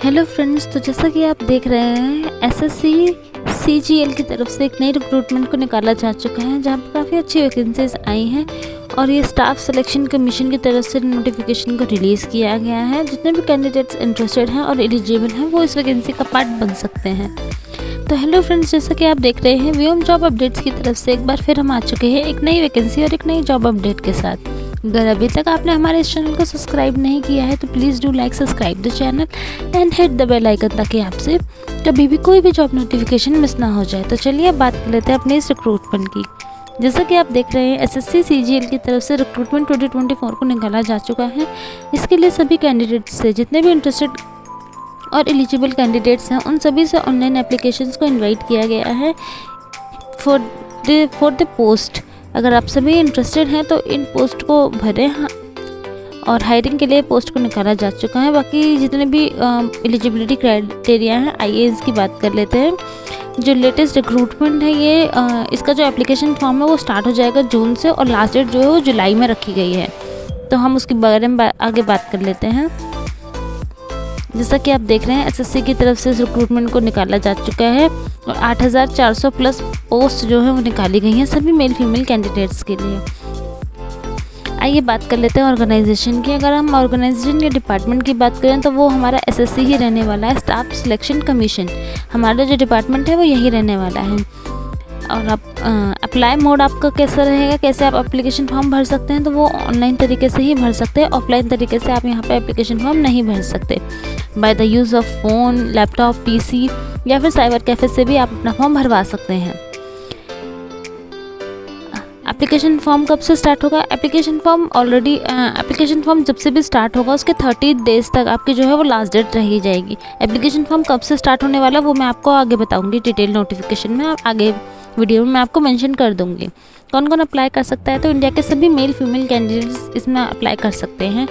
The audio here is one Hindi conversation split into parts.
हेलो फ्रेंड्स, तो जैसा कि आप देख रहे हैं एसएससी सीजीएल की तरफ से एक नई रिक्रूटमेंट को निकाला जा चुका है, जहां पर काफ़ी अच्छी वैकेंसीज आई हैं और ये स्टाफ सिलेक्शन कमीशन की तरफ से नोटिफिकेशन को रिलीज़ किया गया है। जितने भी कैंडिडेट्स इंटरेस्टेड हैं और एलिजिबल हैं वो इस वैकेंसी का पार्ट बन सकते हैं। तो हेलो फ्रेंड्स, जैसा कि आप देख रहे हैं व्योम जॉब अपडेट्स की तरफ से एक बार फिर हम आ चुके हैं एक नई वैकेंसी और एक नई जॉब अपडेट के साथ। अगर अभी तक आपने हमारे इस चैनल को सब्सक्राइब नहीं किया है तो please do like subscribe the channel and hit the bell icon, ताकि आपसे कभी भी कोई भी जॉब नोटिफिकेशन मिस ना हो जाए। तो चलिए अब बात कर लेते हैं अपने इस रिक्रूटमेंट की। जैसा कि आप देख रहे हैं एसएससी सीजीएल की तरफ से रिक्रूटमेंट 2024 को निकाला जा चुका है। इसके लिए सभी कैंडिडेट्स से जितने भी इंटरेस्टेड और एलिजिबल कैंडिडेट्स हैं उन सभी से ऑनलाइन एप्लीकेशंस को इनवाइट किया गया है फॉर द पोस्ट। अगर आप सभी इंटरेस्टेड हैं तो इन पोस्ट को भरें और हायरिंग के लिए पोस्ट को निकाला जा चुका है। बाकी जितने भी एलिजिबिलिटी क्राइटेरिया हैं आइए इसकी बात कर लेते हैं। जो लेटेस्ट रिक्रूटमेंट है ये इसका जो एप्लीकेशन फॉर्म है वो स्टार्ट हो जाएगा जून से और लास्ट डेट जो है वो जुलाई में रखी गई है। तो हम उसके बारे में आगे बात कर लेते हैं। जैसा कि आप देख रहे हैं एसएससी की तरफ से इस रिक्रूटमेंट को निकाला जा चुका है और 8400 प्लस पोस्ट जो है वो निकाली गई हैं सभी मेल फीमेल कैंडिडेट्स के लिए। आइए बात कर लेते हैं ऑर्गेनाइजेशन की। अगर हम ऑर्गेनाइजेशन के डिपार्टमेंट की बात करें तो वो हमारा एसएससी ही रहने वाला है। स्टाफ सिलेक्शन कमीशन हमारा जो डिपार्टमेंट है वो यही रहने वाला है। और आप अप्लाई मोड आपका कैसा रहेगा, कैसे आप एप्लीकेशन फॉर्म भर सकते हैं, तो वो ऑनलाइन तरीके से ही भर सकते हैं। ऑफलाइन तरीके से आप यहाँ पे एप्लीकेशन फॉर्म नहीं भर सकते। By the use of phone, laptop, PC या फिर साइबर कैफ़े से भी आप अपना फॉर्म भरवा सकते हैं। एप्लीकेशन फॉर्म कब से स्टार्ट होगा? एप्लीकेशन फॉर्म जब से भी स्टार्ट होगा उसके 30 डेज़ तक आपकी जो है वो लास्ट डेट रही जाएगी। एप्लीकेशन फॉर्म कब से स्टार्ट होने वाला वो मैं आपको आगे बताऊंगी डिटेल नोटिफिकेशन में, आगे वीडियो में मैं आपको मेंशन कर दूंगी। कौन कौन अप्लाई कर सकता है? तो इंडिया के सभी मेल फीमेल कैंडिडेट्स इसमें अप्लाई कर सकते हैं।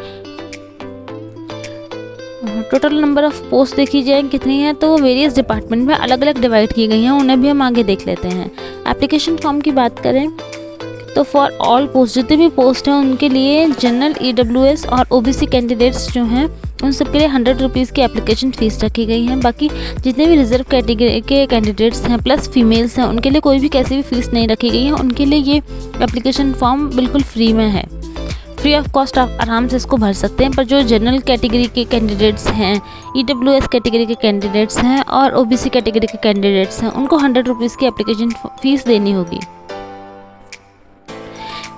टोटल नंबर ऑफ पोस्ट देखी जाए कितनी है, तो वेरियस डिपार्टमेंट में अलग अलग डिवाइड की गई हैं, उन्हें भी हम आगे देख लेते हैं। एप्लीकेशन फॉर्म की बात करें तो फॉर ऑल पोस्ट जितने भी पोस्ट हैं उनके लिए जनरल, ईडब्ल्यूएस और ओबीसी कैंडिडेट्स जो हैं उन सब के लिए 100 रुपीज़ की एप्लीकेशन फ़ीस रखी गई है। बाकी जितने भी रिजर्व कैटेगरी के कैंडिडेट्स हैं प्लस फीमेल्स हैं उनके लिए कोई भी कैसी भी फ़ीस नहीं रखी गई है। उनके लिए ये एप्लीकेशन फॉर्म बिल्कुल फ्री में है, फ्री ऑफ कॉस्ट आप आराम से इसको भर सकते हैं। पर जो जनरल कैटेगरी के कैंडिडेट्स हैं, ईडब्ल्यूएस कैटेगरी के कैंडिडेट्स हैं और ओबीसी कैटेगरी के कैंडिडेट्स हैं उनको 100 रुपीज़ की एप्लीकेशन फ़ीस देनी होगी।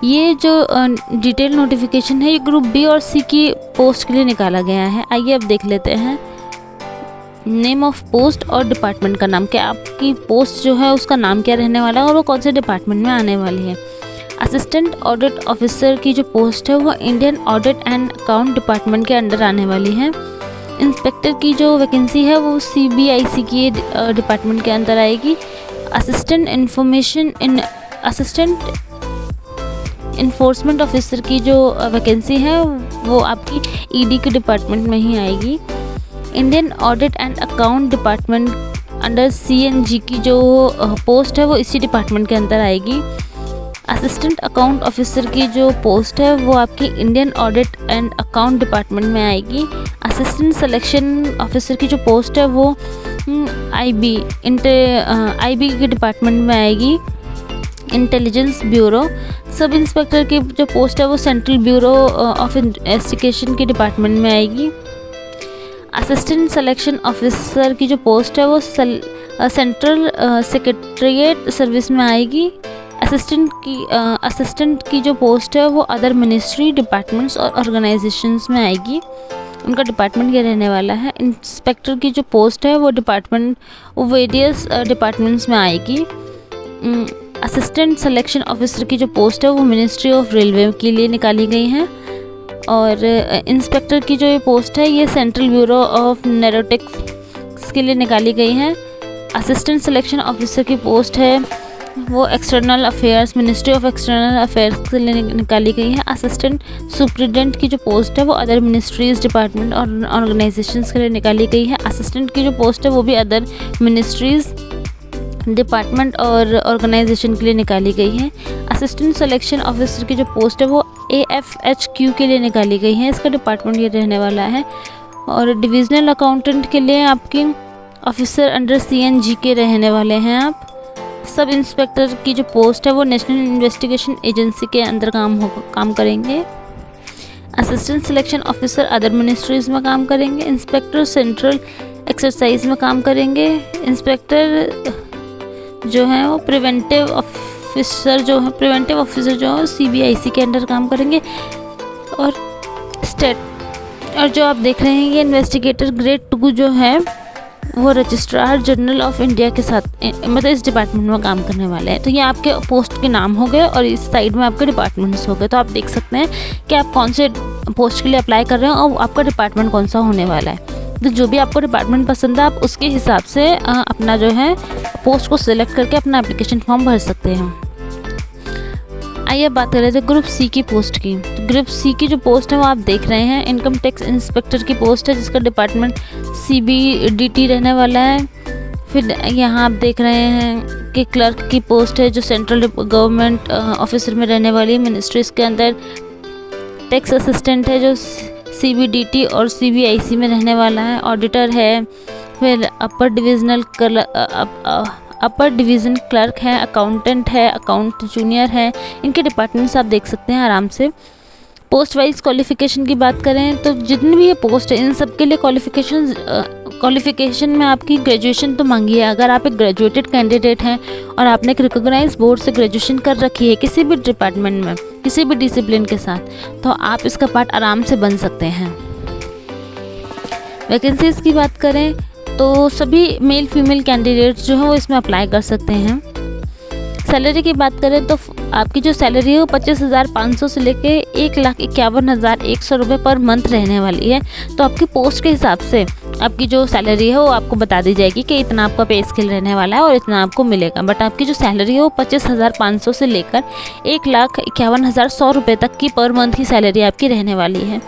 ये जो डिटेल नोटिफिकेशन है ये ग्रुप बी और सी की पोस्ट के लिए निकाला गया है। आइए अब देख लेते हैं नेम ऑफ पोस्ट और डिपार्टमेंट का नाम क्या, आपकी पोस्ट जो है उसका नाम क्या रहने वाला है और वो कौन से डिपार्टमेंट में आने वाली है। असिस्टेंट ऑडिट ऑफिसर की जो पोस्ट है वो Indian audit and account department के अंडर आने वाली है। इंस्पेक्टर की जो वैकेंसी है वो सीबीआईसी की डिपार्टमेंट के अंदर आएगी। असिस्टेंट इन्फोर्समेंट ऑफिसर की जो वैकेंसी है वो आपकी ईडी के डिपार्टमेंट में ही आएगी। Indian audit and account department under CNG की जो पोस्ट है वो इसी डिपार्टमेंट के अंदर आएगी। असिस्टेंट अकाउंट ऑफिसर की जो पोस्ट है वो आपकी Indian audit and account department में आएगी। असिस्टेंट सिलेक्शन ऑफिसर की जो पोस्ट है वो आईबी के डिपार्टमेंट में आएगी, इंटेलिजेंस ब्यूरो। सब इंस्पेक्टर की जो पोस्ट है वो सेंट्रल ब्यूरो ऑफ इन्वेस्टिगेशन के डिपार्टमेंट में आएगी। असिस्टेंट सिलेक्शन ऑफिसर की जो पोस्ट है वो सेंट्रल सेक्रेटरीट सर्विस में आएगी। असिस्टेंट की जो पोस्ट है वो अदर मिनिस्ट्री, डिपार्टमेंट्स और ऑर्गेनाइजेशंस में आएगी, उनका डिपार्टमेंट ये रहने वाला है। इंस्पेक्टर की जो पोस्ट है वो वेरियस डिपार्टमेंट्स में आएगी। असिस्टेंट सिलेक्शन ऑफिसर की जो पोस्ट है वो मिनिस्ट्री ऑफ रेलवे के लिए निकाली गई है। और इंस्पेक्टर की जो ये पोस्ट है ये सेंट्रल ब्यूरो ऑफ नैरोटिक्स के लिए निकाली गई है। असिस्टेंट सिलेक्शन ऑफिसर की पोस्ट है वो external affairs, ministry of external affairs के लिए निकाली गई है। असिस्टेंट सुप्रिटेंडेंट की जो पोस्ट है वो अदर मिनिस्ट्रीज, डिपार्टमेंट और ऑर्गेनाइजेशंस के लिए निकाली गई है। असिस्टेंट की जो पोस्ट है वो भी अदर मिनिस्ट्रीज, डिपार्टमेंट और ऑर्गेनाइजेशन के लिए निकाली गई है। असिस्टेंट सिलेक्शन ऑफिसर की जो पोस्ट है वो AFHQ के लिए निकाली गई है, इसका डिपार्टमेंट ये रहने वाला है। और डिविजनल अकाउंटेंट के लिए आपकी ऑफिसर अंडर CNG के रहने वाले हैं आप। सब इंस्पेक्टर की जो पोस्ट है वो नेशनल इन्वेस्टिगेशन एजेंसी के अंदर काम करेंगे। Assistant selection officer other ministries में काम करेंगे। इंस्पेक्टर सेंट्रल एक्सरसाइज में काम करेंगे। इंस्पेक्टर जो है वो प्रिवेंटिव ऑफिसर जो है CBIC के अंडर काम करेंगे। और जो आप देख रहे हैं ये इन्वेस्टिगेटर ग्रेड 2 जो है वो रजिस्ट्रार जनरल ऑफ इंडिया के साथ मतलब इस डिपार्टमेंट में काम करने वाले हैं। तो ये आपके पोस्ट के नाम हो गए और इस साइड में आपके डिपार्टमेंट्स हो गए। तो आप देख सकते हैं कि आप कौन से पोस्ट के लिए अप्लाई कर रहे हैं और आपका डिपार्टमेंट कौन सा होने वाला है। तो जो भी आपको डिपार्टमेंट पसंद है आप उसके हिसाब से अपना जो है पोस्ट को सिलेक्ट करके अपना एप्लीकेशन फॉर्म भर सकते हैं। आइए अब बात कर रहे थे ग्रुप C की पोस्ट की। तो ग्रुप C की जो पोस्ट है वो आप देख रहे हैं इनकम टैक्स इंस्पेक्टर की पोस्ट है जिसका डिपार्टमेंट CBDT रहने वाला है। फिर यहाँ आप देख रहे हैं कि क्लर्क की पोस्ट है जो सेंट्रल गवर्नमेंट ऑफिसर में रहने वाली मिनिस्ट्रीज़ के अंदर। टैक्स असिस्टेंट है जो CBDT और CBIC में रहने वाला है। ऑडिटर है। फिर अपर डिवीज़न क्लर्क है। अकाउंटेंट है। अकाउंट जूनियर है। इनके डिपार्टमेंट्स आप देख सकते हैं आराम से। पोस्ट वाइज क्वालिफ़िकेशन की बात करें तो जितनी भी ये पोस्ट है इन सब के लिए क्वालिफ़िकेशन में आपकी ग्रेजुएशन तो मांगी है। अगर आप एक ग्रेजुएटेड कैंडिडेट हैं और आपने एक रिकॉग्नाइज बोर्ड से ग्रेजुएशन कर रखी है किसी भी डिपार्टमेंट में किसी भी डिसिप्लिन के साथ तो आप इसका पार्ट आराम से बन सकते हैं। वैकेंसीज़ की बात करें तो सभी मेल फीमेल कैंडिडेट्स जो हैं वो इसमें अप्लाई कर सकते हैं। सैलरी की बात करें तो आपकी जो सैलरी है वो 25,500 से लेके 1,51,100 रुपये पर मंथ रहने वाली है। तो आपकी पोस्ट के हिसाब से आपकी जो सैलरी है वो आपको बता दी जाएगी कि इतना आपका पे स्केल रहने वाला है और इतना आपको मिलेगा। बट आपकी जो सैलरी है वो 25,500 से लेकर 1,51,100 रुपये तक की पर मंथ की सैलरी आपकी रहने वाली है।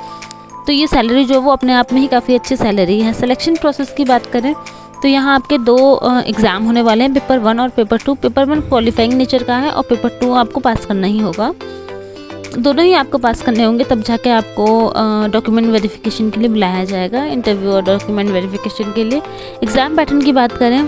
तो ये सैलरी जो वो अपने आप में ही काफ़ी अच्छी सैलरी है। सिलेक्शन प्रोसेस की बात करें तो यहाँ आपके 2 एग्ज़ाम होने वाले हैं, पेपर 1 और पेपर 2। पेपर 1 क्वालिफाइंग नेचर का है और पेपर 2 आपको पास करना ही होगा। दोनों ही आपको पास करने होंगे तब जाके आपको डॉक्यूमेंट वेरिफिकेशन के लिए बुलाया जाएगा, इंटरव्यू और डॉक्यूमेंट वेरिफिकेशन के लिए। एग्ज़ाम पैटर्न की बात करें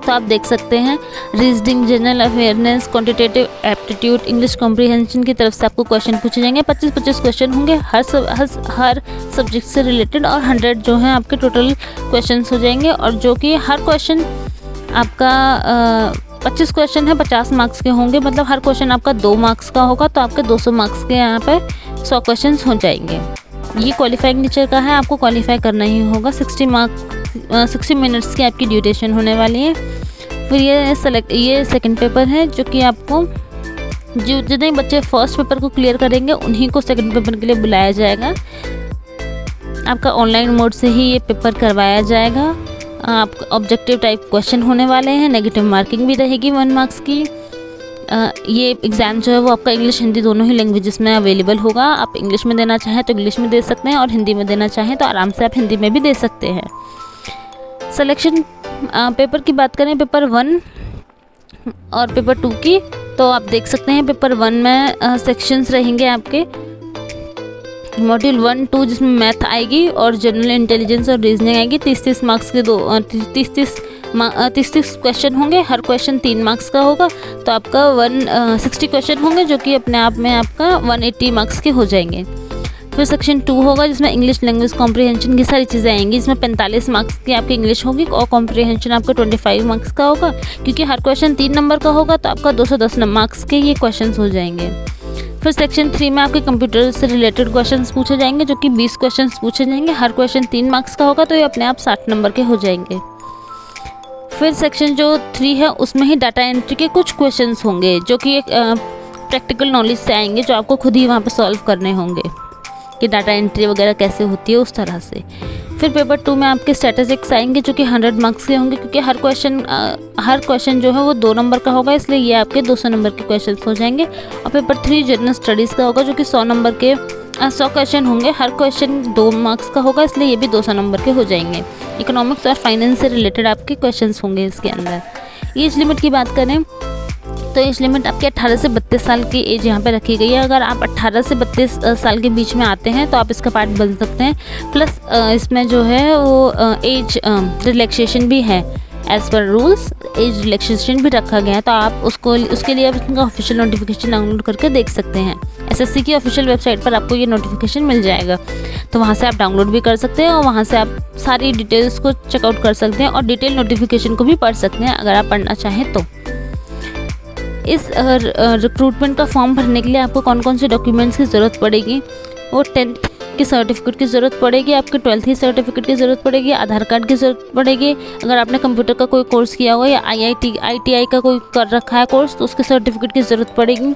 तो आप देख सकते हैं reasoning, general awareness, quantitative aptitude, English comprehension की तरफ से आपको क्वेश्चन पूछे जाएंगे। 25 क्वेश्चन होंगे हर सब्जेक्ट से रिलेटेड और 100 जो है आपके टोटल क्वेश्चंस हो जाएंगे। और जो कि हर क्वेश्चन आपका 25 क्वेश्चन है 50 मार्क्स के होंगे, मतलब हर क्वेश्चन आपका 2 मार्क्स का होगा तो आपके 200 मार्क्स के यहाँ पर 100 क्वेश्चन हो जाएंगे। ये क्वालिफाइंग नेचर का है, आपको क्वालिफाई करना ही होगा। 60 मिनट्स की आपकी ड्यूरेशन होने वाली है। फिर ये सेकंड पेपर है जो कि आपको जो जितने बच्चे फर्स्ट पेपर को क्लियर करेंगे उन्हीं को सेकंड पेपर के लिए बुलाया जाएगा। आपका ऑनलाइन मोड से ही ये पेपर करवाया जाएगा। आपका ऑब्जेक्टिव टाइप क्वेश्चन होने वाले हैं, नेगेटिव मार्किंग भी रहेगी 1 मार्क्स की। ये एग्ज़ाम जो है वो आपका इंग्लिश हिंदी दोनों ही लैंग्वेजेस में अवेलेबल होगा। आप इंग्लिश में देना चाहें तो इंग्लिश में दे सकते हैं और हिंदी में देना चाहें तो आराम से आप हिंदी में भी दे सकते हैं। सिलेक्शन पेपर की बात करें पेपर 1 और पेपर 2 की तो आप देख सकते हैं पेपर 1 में सेक्शंस रहेंगे आपके मॉड्यूल 1, 2 जिसमें मैथ आएगी और जनरल इंटेलिजेंस और रीजनिंग आएगी। 30 मार्क्स के 30 क्वेश्चन होंगे, हर क्वेश्चन 3 मार्क्स का होगा तो आपका 160 क्वेश्चन होंगे जो कि अपने आप में आपका 180 मार्क्स के हो जाएंगे। फिर सेक्शन 2 होगा जिसमें इंग्लिश लैंग्वेज कॉम्प्रिहेंशन की सारी चीज़ें आएंगी। इसमें 45 मार्क्स की आपकी इंग्लिश होगी और कॉम्प्रिहेंशन आपका 25 मार्क्स का होगा। क्योंकि हर क्वेश्चन 3 नंबर का होगा तो आपका 210 मार्क्स के ये क्वेश्चन हो जाएंगे। फिर सेक्शन 3 में आपके कंप्यूटर से रिलेटेड क्वेश्चंस पूछे जाएंगे जो कि 20 क्वेश्चंस पूछे जाएंगे। हर क्वेश्चन 3 मार्क्स का होगा तो ये अपने आप 60 नंबर के हो जाएंगे। फिर सेक्शन जो 3 है उसमें ही डाटा एंट्री के कुछ क्वेश्चंस होंगे जो कि एक प्रैक्टिकल नॉलेज से आएंगे जो आपको खुद ही वहाँ पर सॉल्व करने होंगे कि डाटा एंट्री वगैरह कैसे होती है उस तरह से। फिर पेपर 2 में आपके स्टैटिस्टिक्स आएंगे जो कि 100 मार्क्स के होंगे क्योंकि हर क्वेश्चन जो है वो 2 नंबर का होगा इसलिए ये आपके 200 नंबर के क्वेश्चन हो जाएंगे। और पेपर 3 जनरल स्टडीज़ का होगा जो कि 100 नंबर के 100 क्वेश्चन होंगे, हर क्वेश्चन 2 मार्क्स का होगा इसलिए ये भी 200 नंबर के हो जाएंगे। इकोनॉमिक्स और फाइनेंस से रिलेटेड आपके क्वेश्चन होंगे इसके अंदर। एज लिमिट की बात करें तो एज लिमिट आपके 18 से 32 साल की एज यहाँ पे रखी गई है। अगर आप 18 से 32 साल के बीच में आते हैं तो आप इसका पार्ट बन सकते हैं। प्लस इसमें जो है वो एज रिलैक्सेशन भी है, as per rules age relaxation भी रखा गया है। तो आप उसके लिए आप इसका ऑफिशियल नोटिफिकेशन डाउनलोड करके देख सकते हैं। एसएससी की ऑफिशियल वेबसाइट पर आपको ये नोटिफिकेशन मिल जाएगा, तो वहाँ से आप डाउनलोड भी कर सकते हैं और वहाँ से आप सारी डिटेल्स को चेकआउट कर सकते हैं और डिटेल नोटिफिकेशन को भी पढ़ सकते हैं अगर आप पढ़ना चाहें तो। इस रिक्रूटमेंट का फॉर्म भरने के लिए आपको कौन कौन से डॉक्यूमेंट्स की ज़रूरत पड़ेगी? वो 10th की सर्टिफिकेट की ज़रूरत पड़ेगी, आपके 12th की सर्टिफिकेट की ज़रूरत पड़ेगी, आधार कार्ड की ज़रूरत पड़ेगी। अगर आपने कंप्यूटर का कोई कोर्स किया हुआ या IITI का कोई कर रखा है कोर्स तो उसके सर्टिफिकेट की ज़रूरत पड़ेगी।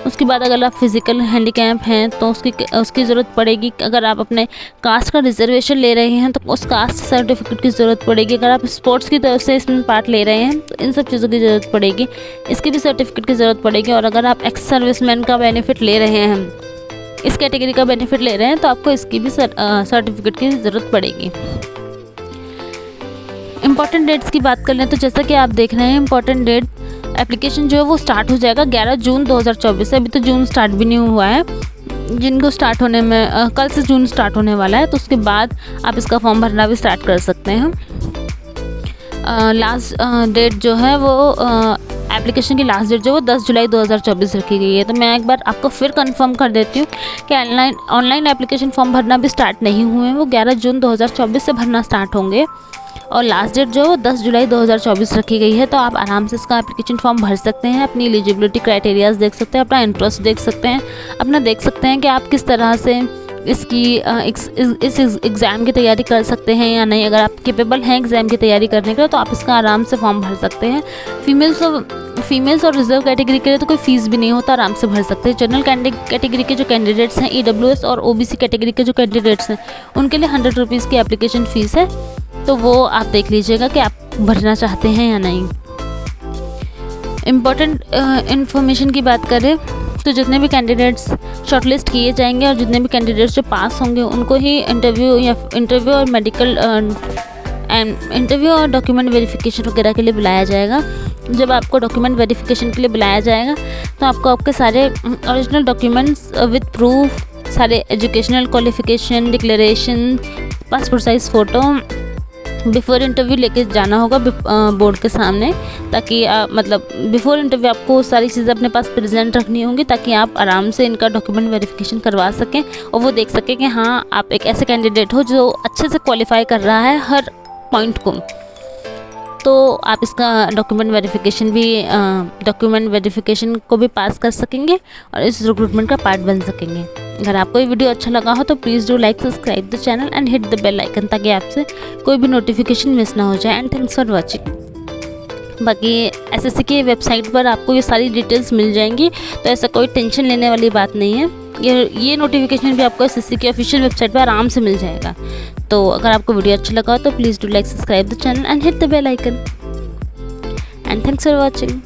उसके बाद अगर आप फिज़िकल हैंडीकैप हैं तो उसकी ज़रूरत पड़ेगी। अगर आप अपने कास्ट का रिजर्वेशन ले रहे हैं तो उस कास्ट सर्टिफिकेट की ज़रूरत पड़ेगी। अगर आप स्पोर्ट्स की तरफ से इसमें पार्ट ले रहे हैं तो इन सब चीज़ों की ज़रूरत पड़ेगी, इसकी भी सर्टिफिकेट की ज़रूरत पड़ेगी। और अगर आप एक्स सर्विसमैन का बेनिफिट ले रहे हैं, इस कैटेगरी का बेनिफिट ले रहे हैं तो आपको इसकी भी सर्टिफिकेट की ज़रूरत पड़ेगी। इम्पॉर्टेंट डेट्स की बात कर लें तो जैसा कि आप देख रहे हैं इम्पॉर्टेंट डेट एप्लीकेशन जो है वो स्टार्ट हो जाएगा 11 जून 2024 से। अभी तो जून स्टार्ट भी नहीं हुआ है, जिनको स्टार्ट होने में कल से जून स्टार्ट होने वाला है, तो उसके बाद आप इसका फॉर्म भरना भी स्टार्ट कर सकते हैं। लास्ट डेट जो है वो एप्लीकेशन की लास्ट डेट जो वो 10 जुलाई 2024 रखी गई है। तो मैं एक बार आपको फिर कंफर्म कर देती हूँ कि ऑनलाइन एप्लीकेशन फॉर्म भरना भी स्टार्ट नहीं हुए हैं, वो 11 जून 2024 से भरना स्टार्ट होंगे और लास्ट डेट जो है वो 10 जुलाई 2024 रखी गई है। तो आप आराम से इसका एप्लीकेशन फॉर्म भर सकते हैं, अपनी एलिजिबिलिटी क्राइटेरियाज देख सकते हैं, अपना इंटरेस्ट देख सकते हैं, अपना देख सकते हैं कि आप किस तरह से इसकी इस एग्ज़ाम की तैयारी कर सकते हैं या नहीं। अगर आप कैपेबल हैं एग्ज़ाम की तैयारी करने के लिए तो आप इसका आराम से फॉर्म भर सकते हैं। फीमेल्स और रिजर्व कैटेगरी के लिए तो कोई फ़ीस भी नहीं होता, आराम से भर सकते हैं। जनरल कैटेगरी के जो कैंडिडेट्स हैं, EWS और OBC कैटेगरी के जो कैंडिडेट्स हैं उनके लिए 100 रुपीज़ की एप्लीकेशन फ़ीस है, तो वो आप देख लीजिएगा कि आप भरना चाहते हैं या नहीं। इम्पॉर्टेंट इन्फॉर्मेशन की बात करें तो जितने भी कैंडिडेट्स शॉर्टलिस्ट किए जाएंगे और जितने भी कैंडिडेट्स जो पास होंगे उनको ही इंटरव्यू और मेडिकल इंटरव्यू और डॉक्यूमेंट वेरिफिकेशन वगैरह के लिए बुलाया जाएगा। जब आपको डॉक्यूमेंट वेरिफिकेशन के लिए बुलाया जाएगा तो आपको आपके सारे ओरिजिनल डॉक्यूमेंट्स विद प्रूफ, सारे educational qualification, declaration, passport size photo before interview लेके जाना होगा बोर्ड के सामने, ताकि मतलब बिफोर इंटरव्यू आपको सारी चीज़ें अपने पास प्रेजेंट रखनी होंगी ताकि आप आराम से इनका डॉक्यूमेंट वेरिफिकेशन करवा सकें और वो देख सकें कि हाँ आप एक ऐसे कैंडिडेट हो जो अच्छे से क्वालिफाई कर रहा है हर पॉइंट को। तो आप इसका डॉक्यूमेंट वेरिफिकेशन को भी पास कर सकेंगे और इस रिक्रूटमेंट का पार्ट बन सकेंगे। अगर आपको ये वीडियो अच्छा लगा हो तो please do like, subscribe the channel and hit the bell icon ताकि आपसे कोई भी नोटिफिकेशन मिस ना हो जाए। And thanks for watching. बाकी एसएससी की वेबसाइट पर आपको ये सारी डिटेल्स मिल जाएंगी, तो ऐसा कोई टेंशन लेने वाली बात नहीं है। ये नोटिफिकेशन भी आपको एसएससी की ऑफिशियल वेबसाइट पर आराम से मिल जाएगा। तो अगर आपको वीडियो अच्छा लगा हो तो please do like, subscribe the channel and hit the bell icon. And thanks for watching.